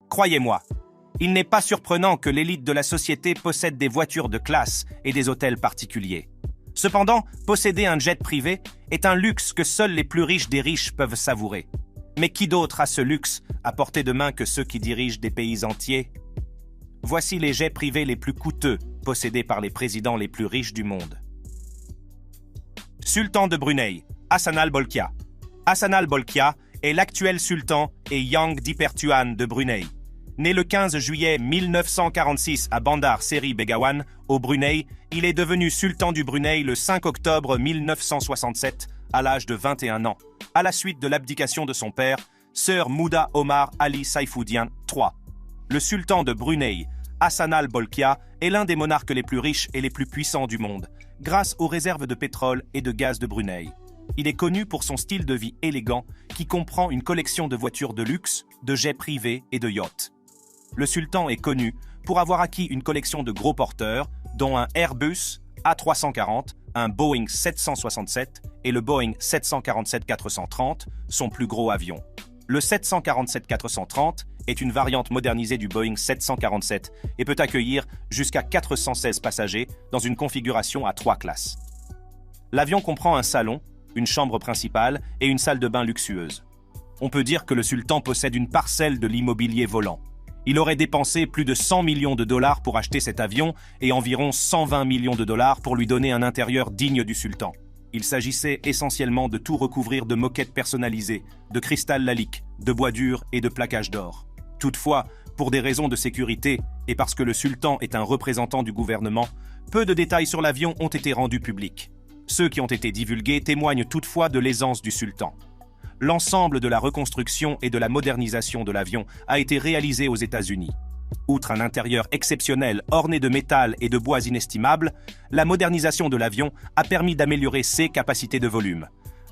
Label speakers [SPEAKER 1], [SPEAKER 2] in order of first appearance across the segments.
[SPEAKER 1] Croyez-moi, il n'est pas surprenant que l'élite de la société possède des voitures de classe et des hôtels particuliers. Cependant, posséder un jet privé est un luxe que seuls les plus riches des riches peuvent savourer. Mais qui d'autre a ce luxe à portée de main que ceux qui dirigent des pays entiers? Voici les jets privés les plus coûteux possédés par les présidents les plus riches du monde. Sultan de Brunei, Hassan al-Bolkiah. Hassan al-Bolkiah est l'actuel sultan et Yang Dipertuan de Brunei. Né le 15 juillet 1946 à Bandar Seri Begawan, au Brunei, il est devenu sultan du Brunei le 5 octobre 1967, à l'âge de 21 ans, à la suite de l'abdication de son père, Sir Mouda Omar Ali Saifuddin III. Le sultan de Brunei, Hassan al-Bolkiah, est l'un des monarques les plus riches et les plus puissants du monde, grâce aux réserves de pétrole et de gaz de Brunei. Il est connu pour son style de vie élégant qui comprend une collection de voitures de luxe, de jets privés et de yachts. Le sultan est connu pour avoir acquis une collection de gros porteurs, dont un Airbus A340, un Boeing 767 et le Boeing 747-430, son plus gros avion. Le 747-430 est une variante modernisée du Boeing 747 et peut accueillir jusqu'à 416 passagers dans une configuration à 3 classes. L'avion comprend un salon, une chambre principale et une salle de bain luxueuse. On peut dire que le sultan possède une parcelle de l'immobilier volant. Il aurait dépensé plus de 100 millions de dollars pour acheter cet avion et environ 120 millions de dollars pour lui donner un intérieur digne du sultan. Il s'agissait essentiellement de tout recouvrir de moquettes personnalisées, de cristal lalique, de bois dur et de plaquage d'or. Toutefois, pour des raisons de sécurité et parce que le sultan est un représentant du gouvernement, peu de détails sur l'avion ont été rendus publics. Ceux qui ont été divulgués témoignent toutefois de l'aisance du sultan. L'ensemble de la reconstruction et de la modernisation de l'avion a été réalisé aux États-Unis. Outre un intérieur exceptionnel orné de métal et de bois inestimables, la modernisation de l'avion a permis d'améliorer ses capacités de volume.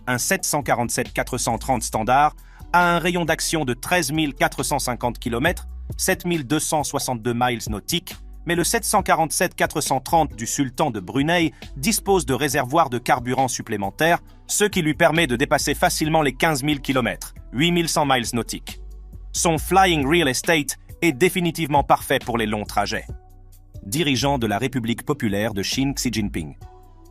[SPEAKER 1] Un 747-430 standard a un rayon d'action de 13 450 km, 7 262 miles nautiques, mais le 747-430 du sultan de Brunei dispose de réservoirs de carburant supplémentaires, ce qui lui permet de dépasser facilement les 15 000 km, 8 100 miles nautiques. Son Flying Real Estate est définitivement parfait pour les longs trajets. Dirigeant de la République populaire de Chine, Xi Jinping.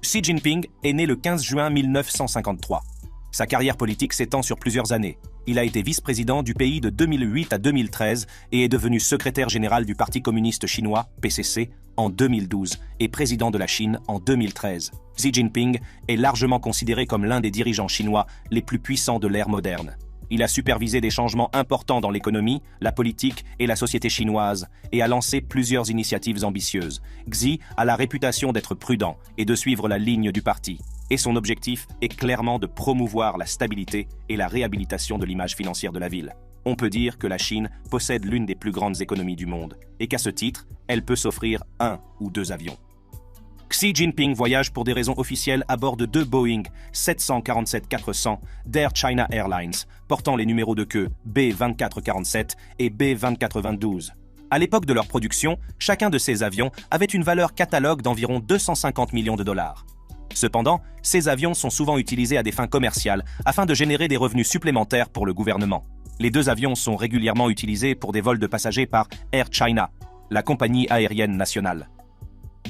[SPEAKER 1] Xi Jinping est né le 15 juin 1953. Sa carrière politique s'étend sur plusieurs années. Il a été vice-président du pays de 2008 à 2013 et est devenu secrétaire général du Parti communiste chinois, PCC, en 2012 et président de la Chine en 2013. Xi Jinping est largement considéré comme l'un des dirigeants chinois les plus puissants de l'ère moderne. Il a supervisé des changements importants dans l'économie, la politique et la société chinoise et a lancé plusieurs initiatives ambitieuses. Xi a la réputation d'être prudent et de suivre la ligne du parti. Et son objectif est clairement de promouvoir la stabilité et la réhabilitation de l'image financière de la ville. On peut dire que la Chine possède l'une des plus grandes économies du monde et qu'à ce titre, elle peut s'offrir 1 ou 2 avions. Xi Jinping voyage pour des raisons officielles à bord de 2 Boeing 747-400 d'Air China Airlines, portant les numéros de queue B2447 et B2422. À l'époque de leur production, chacun de ces avions avait une valeur catalogue d'environ 250 millions de dollars. Cependant, ces avions sont souvent utilisés à des fins commerciales afin de générer des revenus supplémentaires pour le gouvernement. Les 2 avions sont régulièrement utilisés pour des vols de passagers par Air China, la compagnie aérienne nationale.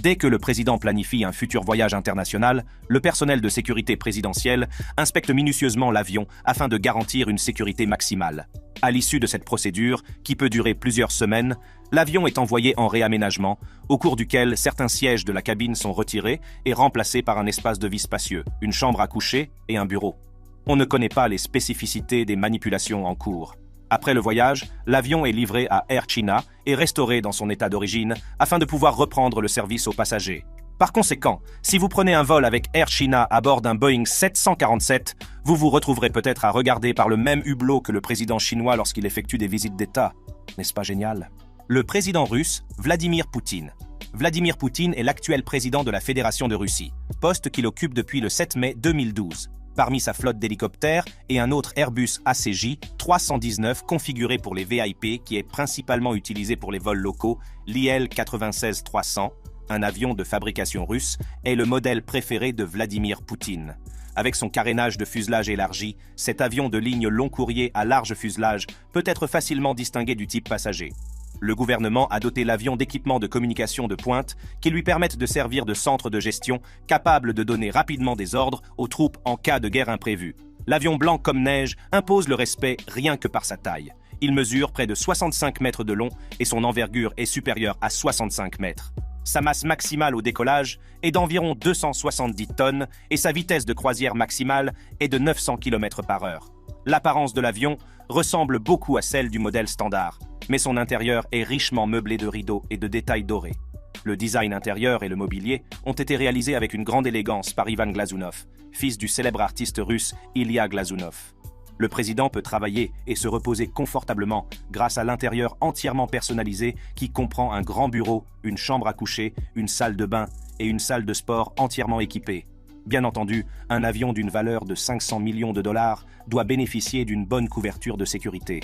[SPEAKER 1] Dès que le président planifie un futur voyage international, le personnel de sécurité présidentielle inspecte minutieusement l'avion afin de garantir une sécurité maximale. À l'issue de cette procédure, qui peut durer plusieurs semaines, l'avion est envoyé en réaménagement, au cours duquel certains sièges de la cabine sont retirés et remplacés par un espace de vie spacieux, une chambre à coucher et un bureau. On ne connaît pas les spécificités des manipulations en cours. Après le voyage, l'avion est livré à Air China et restauré dans son état d'origine afin de pouvoir reprendre le service aux passagers. Par conséquent, si vous prenez un vol avec Air China à bord d'un Boeing 747, vous vous retrouverez peut-être à regarder par le même hublot que le président chinois lorsqu'il effectue des visites d'État. N'est-ce pas génial? Le président russe, Vladimir Poutine. Vladimir Poutine est l'actuel président de la Fédération de Russie, poste qu'il occupe depuis le 7 mai 2012. Parmi sa flotte d'hélicoptères et un autre Airbus ACJ 319 configuré pour les VIP qui est principalement utilisé pour les vols locaux, l'IL-96-300, un avion de fabrication russe, est le modèle préféré de Vladimir Poutine. Avec son carénage de fuselage élargi, cet avion de ligne long courrier à large fuselage peut être facilement distingué du type passager. Le gouvernement a doté l'avion d'équipements de communication de pointe qui lui permettent de servir de centre de gestion capable de donner rapidement des ordres aux troupes en cas de guerre imprévue. L'avion blanc comme neige impose le respect rien que par sa taille. Il mesure près de 65 mètres de long et son envergure est supérieure à 65 mètres. Sa masse maximale au décollage est d'environ 270 tonnes et sa vitesse de croisière maximale est de 900 km/h. L'apparence de l'avion ressemble beaucoup à celle du modèle standard, mais son intérieur est richement meublé de rideaux et de détails dorés. Le design intérieur et le mobilier ont été réalisés avec une grande élégance par Ivan Glazunov, fils du célèbre artiste russe Ilya Glazunov. Le président peut travailler et se reposer confortablement grâce à l'intérieur entièrement personnalisé qui comprend un grand bureau, une chambre à coucher, une salle de bain et une salle de sport entièrement équipée. Bien entendu, un avion d'une valeur de 500 millions de dollars doit bénéficier d'une bonne couverture de sécurité.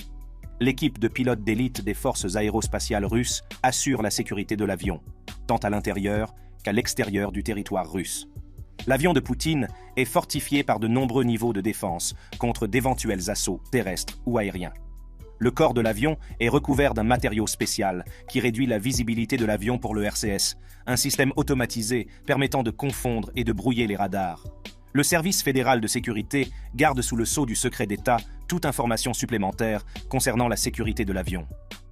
[SPEAKER 1] L'équipe de pilotes d'élite des forces aérospatiales russes assure la sécurité de l'avion, tant à l'intérieur qu'à l'extérieur du territoire russe. L'avion de Poutine est fortifié par de nombreux niveaux de défense contre d'éventuels assauts terrestres ou aériens. Le corps de l'avion est recouvert d'un matériau spécial qui réduit la visibilité de l'avion pour le RCS, un système automatisé permettant de confondre et de brouiller les radars. Le Service fédéral de sécurité garde sous le sceau du secret d'État toute information supplémentaire concernant la sécurité de l'avion.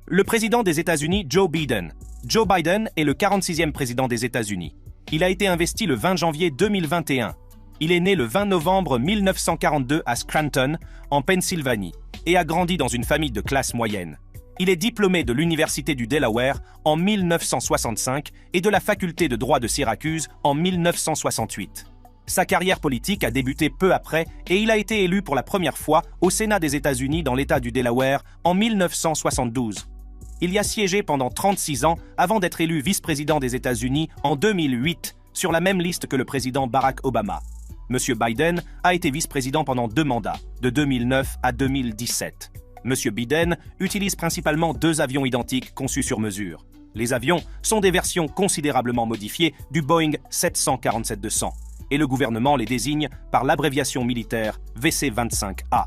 [SPEAKER 1] Le président des États-Unis, Joe Biden. Joe Biden est le 46e président des États-Unis. Il a été investi le 20 janvier 2021. Il est né le 20 novembre 1942 à Scranton, en Pennsylvanie, et a grandi dans une famille de classe moyenne. Il est diplômé de l'Université du Delaware en 1965 et de la faculté de droit de Syracuse en 1968. Sa carrière politique a débuté peu après et il a été élu pour la première fois au Sénat des États-Unis dans l'État du Delaware en 1972. Il y a siégé pendant 36 ans avant d'être élu vice-président des États-Unis en 2008, sur la même liste que le président Barack Obama. M. Biden a été vice-président pendant 2 mandats, de 2009 à 2017. M. Biden utilise principalement 2 avions identiques conçus sur mesure. Les avions sont des versions considérablement modifiées du Boeing 747-200, et le gouvernement les désigne par l'abréviation militaire VC-25A.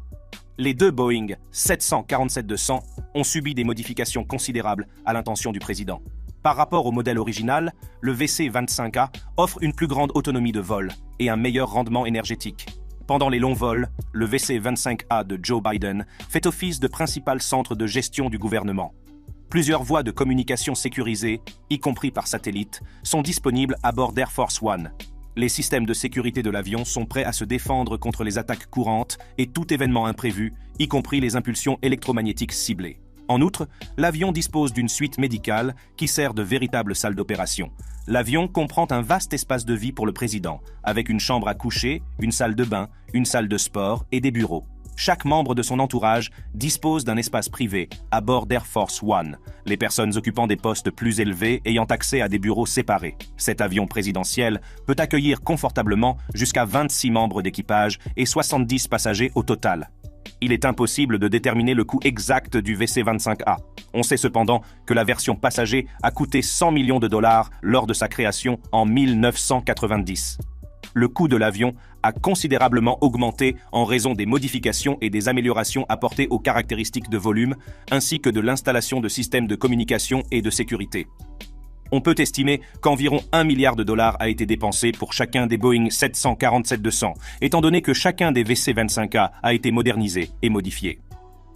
[SPEAKER 1] Les 2 Boeing 747-200 ont subi des modifications considérables à l'intention du président. Par rapport au modèle original, le VC-25A offre une plus grande autonomie de vol et un meilleur rendement énergétique. Pendant les longs vols, le VC-25A de Joe Biden fait office de principal centre de gestion du gouvernement. Plusieurs voies de communication sécurisées, y compris par satellite, sont disponibles à bord d'Air Force One. Les systèmes de sécurité de l'avion sont prêts à se défendre contre les attaques courantes et tout événement imprévu, y compris les impulsions électromagnétiques ciblées. En outre, l'avion dispose d'une suite médicale qui sert de véritable salle d'opération. L'avion comprend un vaste espace de vie pour le président, avec une chambre à coucher, une salle de bain, une salle de sport et des bureaux. Chaque membre de son entourage dispose d'un espace privé à bord d'Air Force One, les personnes occupant des postes plus élevés ayant accès à des bureaux séparés. Cet avion présidentiel peut accueillir confortablement jusqu'à 26 membres d'équipage et 70 passagers au total. Il est impossible de déterminer le coût exact du VC-25A. On sait cependant que la version passager a coûté 100 millions de dollars lors de sa création en 1990. Le coût de l'avion a considérablement augmenté en raison des modifications et des améliorations apportées aux caractéristiques de volume, ainsi que de l'installation de systèmes de communication et de sécurité. On peut estimer qu'environ 1 milliard de dollars a été dépensé pour chacun des Boeing 747-200, étant donné que chacun des VC-25A a été modernisé et modifié.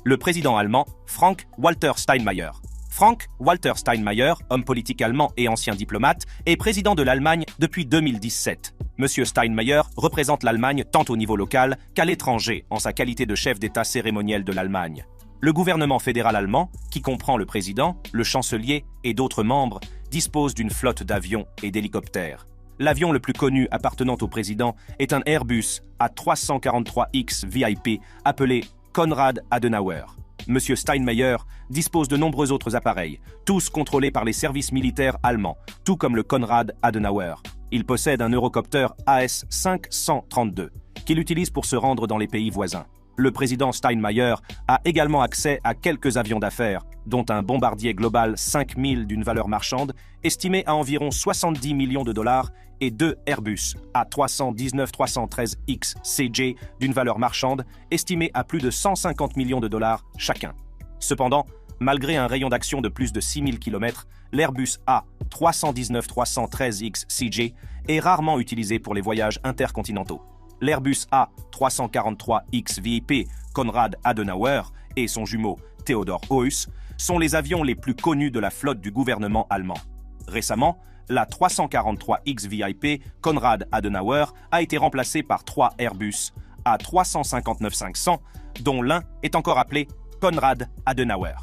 [SPEAKER 1] Le président allemand, Frank-Walter Steinmeier. Frank-Walter Steinmeier, homme politique allemand et ancien diplomate, est président de l'Allemagne depuis 2017. Monsieur Steinmeier représente l'Allemagne tant au niveau local qu'à l'étranger en sa qualité de chef d'État cérémoniel de l'Allemagne. Le gouvernement fédéral allemand, qui comprend le président, le chancelier et d'autres membres, dispose d'une flotte d'avions et d'hélicoptères. L'avion le plus connu appartenant au président est un Airbus A343X VIP appelé Konrad Adenauer. Monsieur Steinmeier dispose de nombreux autres appareils, tous contrôlés par les services militaires allemands, tout comme le Konrad Adenauer. Il possède un Eurocopter AS-532, qu'il utilise pour se rendre dans les pays voisins. Le président Steinmeier a également accès à quelques avions d'affaires, dont un bombardier Global 5000 d'une valeur marchande estimée à environ 70 millions de dollars et deux Airbus A319-313X CJ d'une valeur marchande estimée à plus de 150 millions de dollars chacun. Cependant, malgré un rayon d'action de plus de 6000 km, l'Airbus A319-313X CJ est rarement utilisé pour les voyages intercontinentaux. L'Airbus A343X VIP Konrad Adenauer et son jumeau Theodor Heuss sont les avions les plus connus de la flotte du gouvernement allemand. Récemment, la 343X VIP Konrad Adenauer a été remplacée par trois Airbus A359-500, dont l'un est encore appelé Konrad Adenauer.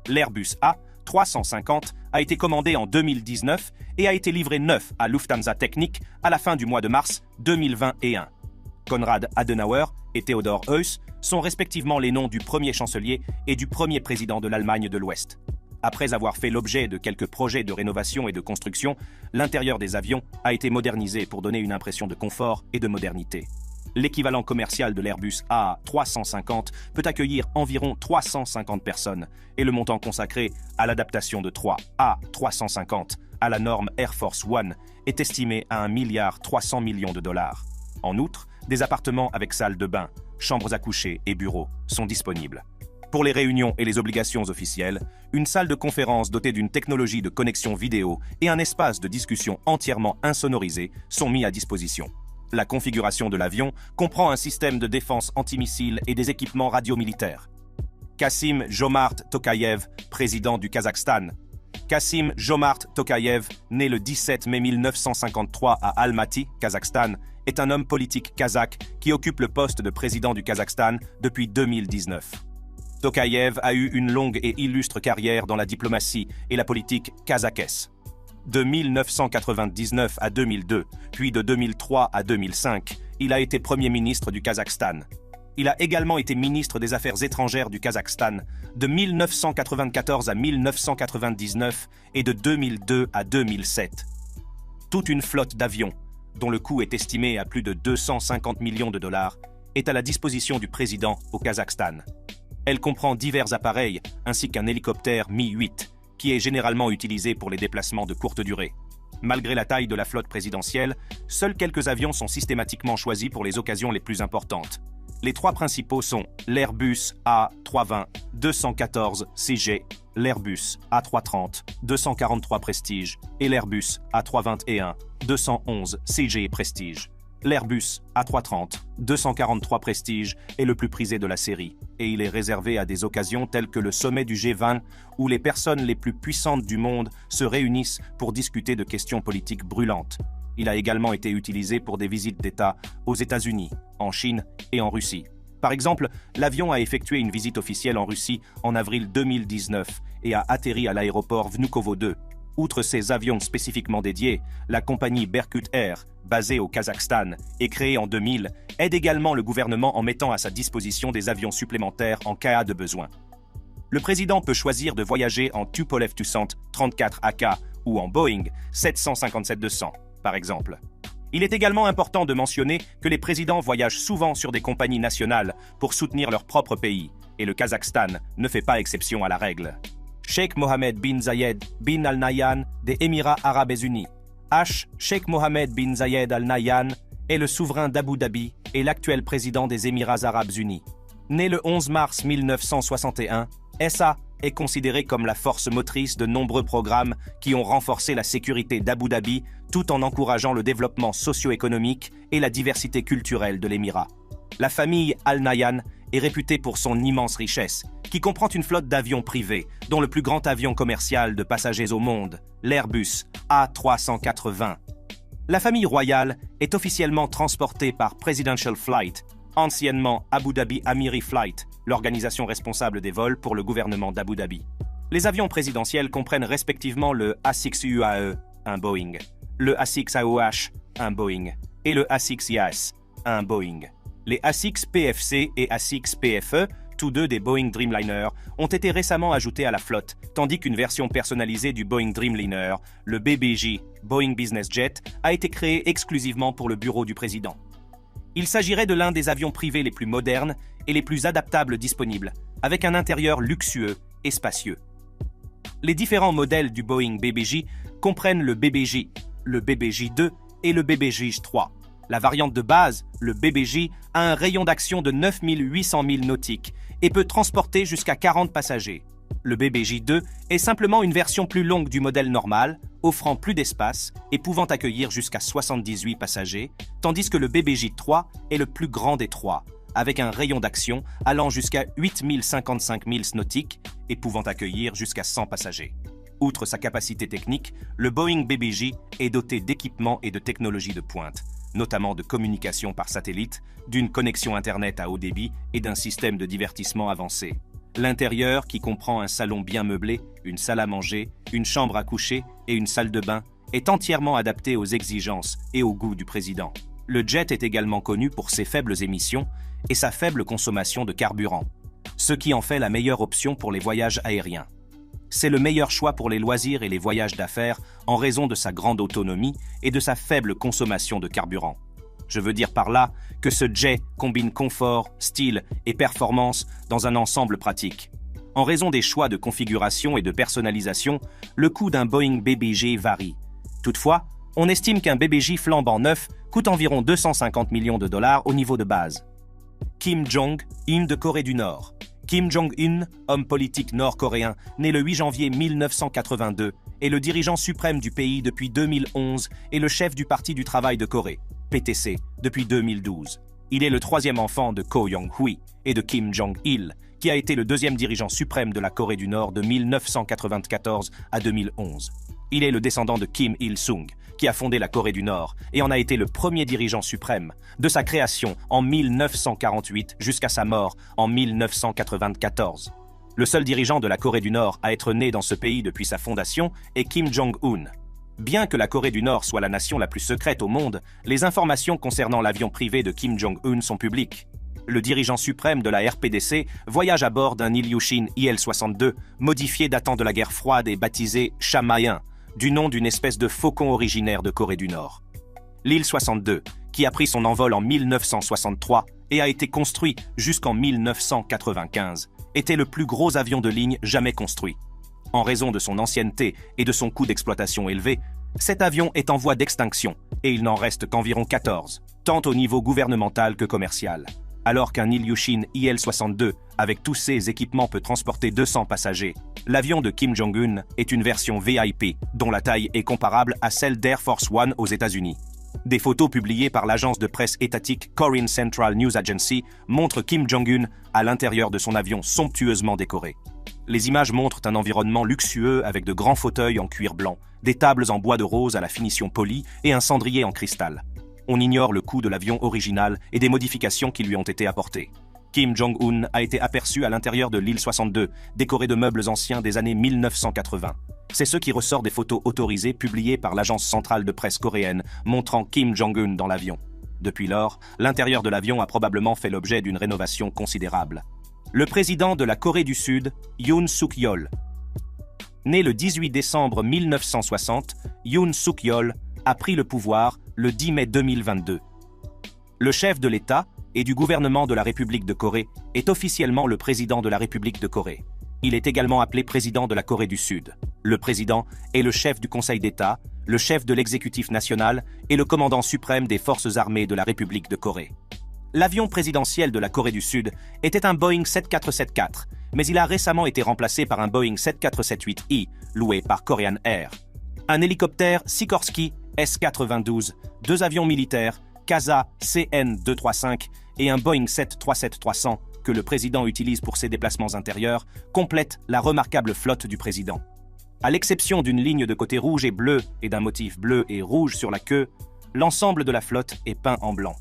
[SPEAKER 1] L'Airbus A350 a été commandé en 2019 et a été livré neuf à Lufthansa Technik à la fin du mois de mars 2021. Konrad Adenauer et Theodor Heuss sont respectivement les noms du premier chancelier et du premier président de l'Allemagne de l'Ouest. Après avoir fait l'objet de quelques projets de rénovation et de construction, l'intérieur des avions a été modernisé pour donner une impression de confort et de modernité. L'équivalent commercial de l'Airbus A350 peut accueillir environ 350 personnes et le montant consacré à l'adaptation de 3 A350 à la norme Air Force One est estimé à 1,3 milliard de dollars. En outre, des appartements avec salle de bain, chambres à coucher et bureaux sont disponibles. Pour les réunions et les obligations officielles, une salle de conférence dotée d'une technologie de connexion vidéo et un espace de discussion entièrement insonorisé sont mis à disposition. La configuration de l'avion comprend un système de défense antimissile et des équipements radiomilitaires. Kassym-Jomart Tokayev, président du Kazakhstan. Kassym-Jomart Tokayev, né le 17 mai 1953 à Almaty, Kazakhstan, est un homme politique kazakh qui occupe le poste de président du Kazakhstan depuis 2019. Tokayev a eu une longue et illustre carrière dans la diplomatie et la politique kazakhesse. De 1999 à 2002, puis de 2003 à 2005, il a été Premier ministre du Kazakhstan. Il a également été ministre des Affaires étrangères du Kazakhstan de 1994 à 1999 et de 2002 à 2007. Toute une flotte d'avions, dont le coût est estimé à plus de 250 millions de dollars, est à la disposition du président au Kazakhstan. Elle comprend divers appareils ainsi qu'un hélicoptère Mi-8, qui est généralement utilisé pour les déplacements de courte durée. Malgré la taille de la flotte présidentielle, seuls quelques avions sont systématiquement choisis pour les occasions les plus importantes. Les trois principaux sont l'Airbus A320-214 CG, l'Airbus A330 243 Prestige et l'Airbus A321-211 CG Prestige. L'Airbus A330 243 Prestige est le plus prisé de la série et il est réservé à des occasions telles que le sommet du G20 où les personnes les plus puissantes du monde se réunissent pour discuter de questions politiques brûlantes. Il a également été utilisé pour des visites d'État aux États-Unis, en Chine et en Russie. Par exemple, l'avion a effectué une visite officielle en Russie en avril 2019 et a atterri à l'aéroport Vnukovo 2. Outre ces avions spécifiquement dédiés, la compagnie Berkut Air, basée au Kazakhstan et créée en 2000, aide également le gouvernement en mettant à sa disposition des avions supplémentaires en cas de besoin. Le président peut choisir de voyager en Tupolev Tu-100 34 AK ou en Boeing 757-200, par exemple. Il est également important de mentionner que les présidents voyagent souvent sur des compagnies nationales pour soutenir leur propre pays, et le Kazakhstan ne fait pas exception à la règle. Sheikh Mohammed bin Zayed bin Al Nahyan des Émirats Arabes Unis. Sheikh Mohammed bin Zayed Al Nahyan est le souverain d'Abu Dhabi et l'actuel président des Émirats Arabes Unis. Né le 11 mars 1961, SA est considéré comme la force motrice de nombreux programmes qui ont renforcé la sécurité d'Abu Dhabi tout en encourageant le développement socio-économique et la diversité culturelle de l'Émirat. La famille Al Nahyan est réputée pour son immense richesse, qui comprend une flotte d'avions privés, dont le plus grand avion commercial de passagers au monde, l'Airbus A380. La famille royale est officiellement transportée par Presidential Flight, anciennement Abu Dhabi Amiri Flight, l'organisation responsable des vols pour le gouvernement d'Abu Dhabi. Les avions présidentiels comprennent respectivement le A6UAE, un Boeing, le A6AOH, un Boeing, et le A6IAS, un Boeing. Les A6 PFC et A6 PFE, tous deux des Boeing Dreamliner, ont été récemment ajoutés à la flotte, tandis qu'une version personnalisée du Boeing Dreamliner, le BBJ, Boeing Business Jet, a été créée exclusivement pour le bureau du président. Il s'agirait de l'un des avions privés les plus modernes et les plus adaptables disponibles, avec un intérieur luxueux et spacieux. Les différents modèles du Boeing BBJ comprennent le BBJ, le BBJ-2 et le BBJ-3. La variante de base, le BBJ, a un rayon d'action de 9800 milles nautiques et peut transporter jusqu'à 40 passagers. Le BBJ-2 est simplement une version plus longue du modèle normal, offrant plus d'espace et pouvant accueillir jusqu'à 78 passagers, tandis que le BBJ-3 est le plus grand des trois, avec un rayon d'action allant jusqu'à 8055 milles nautiques et pouvant accueillir jusqu'à 100 passagers. Outre sa capacité technique, le Boeing BBJ est doté d'équipements et de technologies de pointe, notamment de communication par satellite, d'une connexion Internet à haut débit et d'un système de divertissement avancé. L'intérieur, qui comprend un salon bien meublé, une salle à manger, une chambre à coucher et une salle de bain, est entièrement adapté aux exigences et au goût du président. Le jet est également connu pour ses faibles émissions et sa faible consommation de carburant, ce qui en fait la meilleure option pour les voyages aériens. C'est le meilleur choix pour les loisirs et les voyages d'affaires en raison de sa grande autonomie et de sa faible consommation de carburant. Je veux dire par là que ce jet combine confort, style et performance dans un ensemble pratique. En raison des choix de configuration et de personnalisation, le coût d'un Boeing BBJ varie. Toutefois, on estime qu'un BBJ flambant neuf coûte environ 250 millions de dollars au niveau de base. Kim Jong-un de Corée du Nord. Kim Jong-un, homme politique nord-coréen, né le 8 janvier 1982, est le dirigeant suprême du pays depuis 2011 et le chef du Parti du travail de Corée, PTC, depuis 2012. Il est le troisième enfant de Ko Young-hui et de Kim Jong-il, qui a été le deuxième dirigeant suprême de la Corée du Nord de 1994 à 2011. Il est le descendant de Kim Il-sung, qui a fondé la Corée du Nord et en a été le premier dirigeant suprême, de sa création en 1948 jusqu'à sa mort en 1994. Le seul dirigeant de la Corée du Nord à être né dans ce pays depuis sa fondation est Kim Jong-un. Bien que la Corée du Nord soit la nation la plus secrète au monde, les informations concernant l'avion privé de Kim Jong-un sont publiques. Le dirigeant suprême de la RPDC voyage à bord d'un Ilyushin IL-62, modifié datant de la guerre froide et baptisé Chamayan, du nom d'une espèce de faucon originaire de Corée du Nord. L'Il-62, qui a pris son envol en 1963 et a été construit jusqu'en 1995, était le plus gros avion de ligne jamais construit. En raison de son ancienneté et de son coût d'exploitation élevé, cet avion est en voie d'extinction et il n'en reste qu'environ 14, tant au niveau gouvernemental que commercial. Alors qu'un Ilyushin IL-62 avec tous ses équipements peut transporter 200 passagers, l'avion de Kim Jong-un est une version VIP dont la taille est comparable à celle d'Air Force One aux États-Unis. Des photos publiées par l'agence de presse étatique Korean Central News Agency montrent Kim Jong-un à l'intérieur de son avion somptueusement décoré. Les images montrent un environnement luxueux avec de grands fauteuils en cuir blanc, des tables en bois de rose à la finition polie et un cendrier en cristal. On ignore le coût de l'avion original et des modifications qui lui ont été apportées. Kim Jong-un a été aperçu à l'intérieur de l'Il-62, décoré de meubles anciens des années 1980. C'est ce qui ressort des photos autorisées publiées par l'agence centrale de presse coréenne montrant Kim Jong-un dans l'avion. Depuis lors, l'intérieur de l'avion a probablement fait l'objet d'une rénovation considérable. Le président de la Corée du Sud, Yoon Suk-yeol. Né le 18 décembre 1960, Yoon Suk-yeol a pris le pouvoir le 10 mai 2022. Le chef de l'État et du gouvernement de la République de Corée est officiellement le président de la République de Corée. Il est également appelé président de la Corée du Sud. Le président est le chef du Conseil d'État, le chef de l'exécutif national et le commandant suprême des forces armées de la République de Corée. L'avion présidentiel de la Corée du Sud était un Boeing 7474, mais il a récemment été remplacé par un Boeing 7478i, loué par Korean Air. Un hélicoptère Sikorsky S-92, deux avions militaires, CASA CN-235 et un Boeing 737-300 que le président utilise pour ses déplacements intérieurs complètent la remarquable flotte du président. À l'exception d'une ligne de côté rouge et bleu et d'un motif bleu et rouge sur la queue, l'ensemble de la flotte est peint en blanc.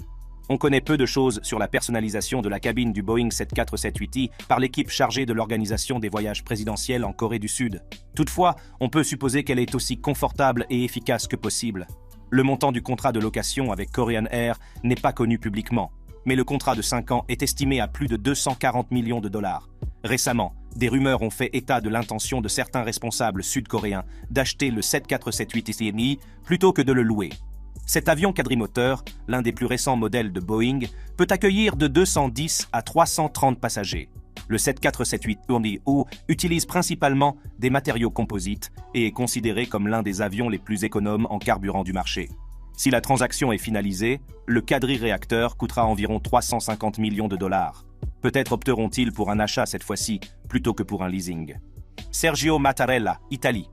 [SPEAKER 1] On connaît peu de choses sur la personnalisation de la cabine du Boeing 7478i par l'équipe chargée de l'organisation des voyages présidentiels en Corée du Sud. Toutefois, on peut supposer qu'elle est aussi confortable et efficace que possible. Le montant du contrat de location avec Korean Air n'est pas connu publiquement, mais le contrat de 5 ans est estimé à plus de 240 millions de dollars. Récemment, des rumeurs ont fait état de l'intention de certains responsables sud-coréens d'acheter le 7478i plutôt que de le louer. Cet avion quadrimoteur, l'un des plus récents modèles de Boeing, peut accueillir de 210 à 330 passagers. Le 7478-2 utilise principalement des matériaux composites et est considéré comme l'un des avions les plus économes en carburant du marché. Si la transaction est finalisée, le quadri-réacteur coûtera environ 350 millions de dollars. Peut-être opteront-ils pour un achat cette fois-ci, plutôt que pour un leasing. Sergio Mattarella, Italie.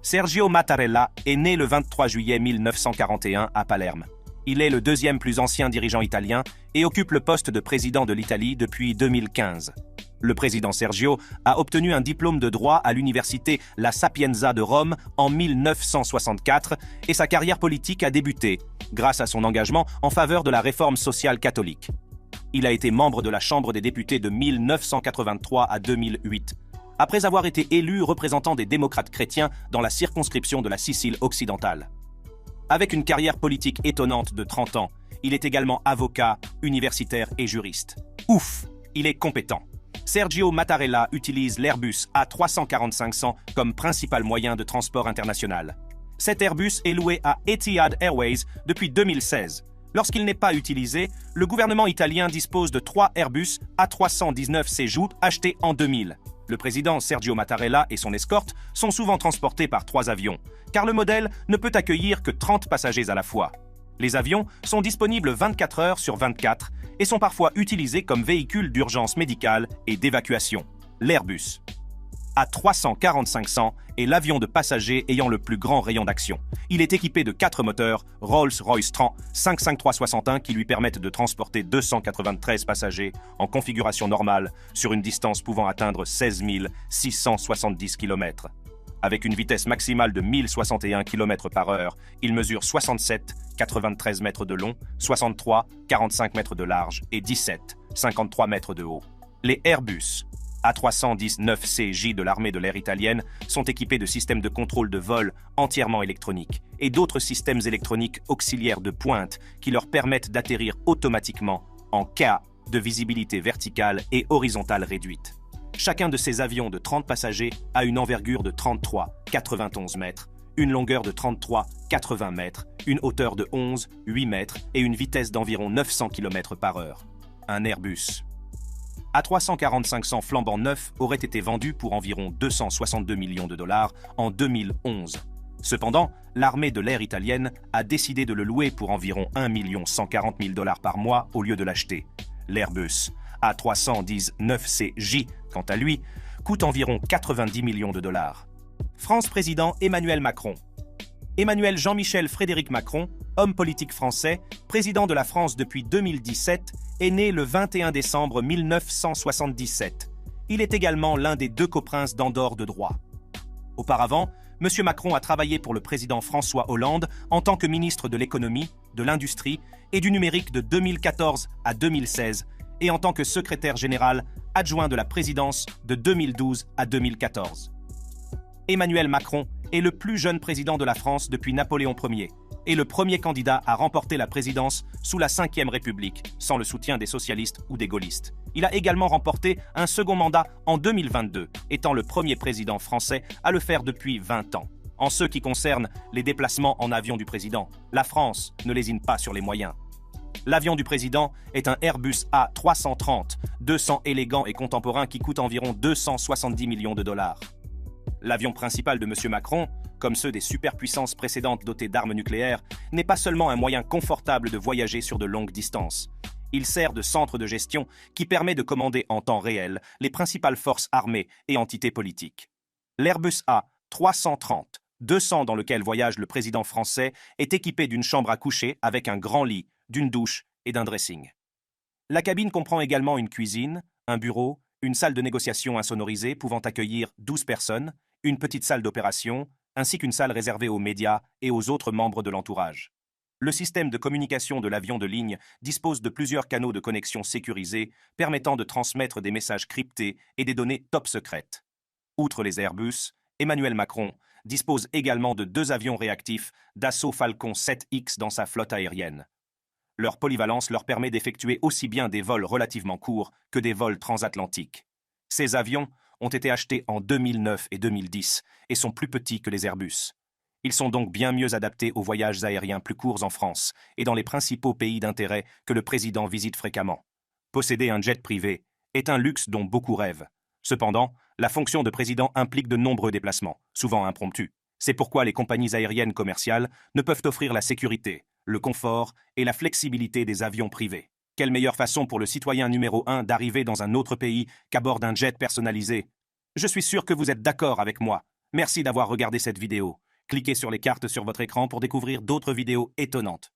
[SPEAKER 1] Sergio Mattarella est né le 23 juillet 1941 à Palerme. Il est le deuxième plus ancien dirigeant italien et occupe le poste de président de l'Italie depuis 2015. Le président Sergio a obtenu un diplôme de droit à l'université La Sapienza de Rome en 1964 et sa carrière politique a débuté grâce à son engagement en faveur de la réforme sociale catholique. Il a été membre de la Chambre des députés de 1983 à 2008, après avoir été élu représentant des démocrates chrétiens dans la circonscription de la Sicile occidentale. Avec une carrière politique étonnante de 30 ans, il est également avocat, universitaire et juriste. Ouf, il est compétent. Sergio Mattarella utilise l'Airbus A340-500 comme principal moyen de transport international. Cet Airbus est loué à Etihad Airways depuis 2016. Lorsqu'il n'est pas utilisé, le gouvernement italien dispose de 3 Airbus A319C achetés en 2000. Le président Sergio Mattarella et son escorte sont souvent transportés par 3 avions, car le modèle ne peut accueillir que 30 passagers à la fois. Les avions sont disponibles 24 heures sur 24 et sont parfois utilisés comme véhicules d'urgence médicale et d'évacuation. L'Airbus A340-500 est l'avion de passagers ayant le plus grand rayon d'action. Il est équipé de 4 moteurs Rolls-Royce Trent 55361 qui lui permettent de transporter 293 passagers en configuration normale sur une distance pouvant atteindre 16 670 km. Avec une vitesse maximale de 1061 km/h, il mesure 67,93 mètres de long, 63,45 mètres de large et 17,53 mètres de haut. Les Airbus A319C de l'armée de l'air italienne sont équipés de systèmes de contrôle de vol entièrement électroniques et d'autres systèmes électroniques auxiliaires de pointe qui leur permettent d'atterrir automatiquement en cas de visibilité verticale et horizontale réduite. Chacun de ces avions de 30 passagers a une envergure de 33,91 mètres, une longueur de 33,80 mètres, une hauteur de 11,8 mètres et une vitesse d'environ 900 km/h. Un Airbus A340-500 flambant neuf aurait été vendu pour environ 262 millions de dollars en 2011. Cependant, l'armée de l'air italienne a décidé de le louer pour environ 1 140 000 dollars par mois au lieu de l'acheter. L'Airbus A319CJ, quant à lui, coûte environ 90 millions de dollars. France président Emmanuel Macron. Emmanuel Jean-Michel Frédéric Macron, homme politique français, président de la France depuis 2017, est né le 21 décembre 1977. Il est également l'un des 2 coprinces d'Andorre de droit. Auparavant, M. Macron a travaillé pour le président François Hollande en tant que ministre de l'économie, de l'industrie et du numérique de 2014 à 2016 et en tant que secrétaire général adjoint de la présidence de 2012 à 2014. Emmanuel Macron est le plus jeune président de la France depuis Napoléon Ier et le premier candidat à remporter la présidence sous la Ve République, sans le soutien des socialistes ou des gaullistes. Il a également remporté un second mandat en 2022, étant le premier président français à le faire depuis 20 ans. En ce qui concerne les déplacements en avion du président, la France ne lésine pas sur les moyens. L'avion du président est un Airbus A330, 200 élégant et contemporain qui coûte environ 270 millions de dollars. L'avion principal de M. Macron, comme ceux des superpuissances précédentes dotées d'armes nucléaires, n'est pas seulement un moyen confortable de voyager sur de longues distances. Il sert de centre de gestion qui permet de commander en temps réel les principales forces armées et entités politiques. L'Airbus A330, 200 dans lequel voyage le président français, est équipé d'une chambre à coucher avec un grand lit, d'une douche et d'un dressing. La cabine comprend également une cuisine, un bureau, une salle de négociation insonorisée pouvant accueillir 12 personnes, une petite salle d'opération, ainsi qu'une salle réservée aux médias et aux autres membres de l'entourage. Le système de communication de l'avion de ligne dispose de plusieurs canaux de connexion sécurisés permettant de transmettre des messages cryptés et des données top secrètes. Outre les Airbus, Emmanuel Macron dispose également de 2 avions réactifs Dassault Falcon 7X dans sa flotte aérienne. Leur polyvalence leur permet d'effectuer aussi bien des vols relativement courts que des vols transatlantiques. Ces avions ont été achetés en 2009 et 2010 et sont plus petits que les Airbus. Ils sont donc bien mieux adaptés aux voyages aériens plus courts en France et dans les principaux pays d'intérêt que le président visite fréquemment. Posséder un jet privé est un luxe dont beaucoup rêvent. Cependant, la fonction de président implique de nombreux déplacements, souvent impromptus. C'est pourquoi les compagnies aériennes commerciales ne peuvent offrir la sécurité, le confort et la flexibilité des avions privés. Quelle meilleure façon pour le citoyen numéro 1 d'arriver dans un autre pays qu'à bord d'un jet personnalisé? Je suis sûr que vous êtes d'accord avec moi. Merci d'avoir regardé cette vidéo. Cliquez sur les cartes sur votre écran pour découvrir d'autres vidéos étonnantes.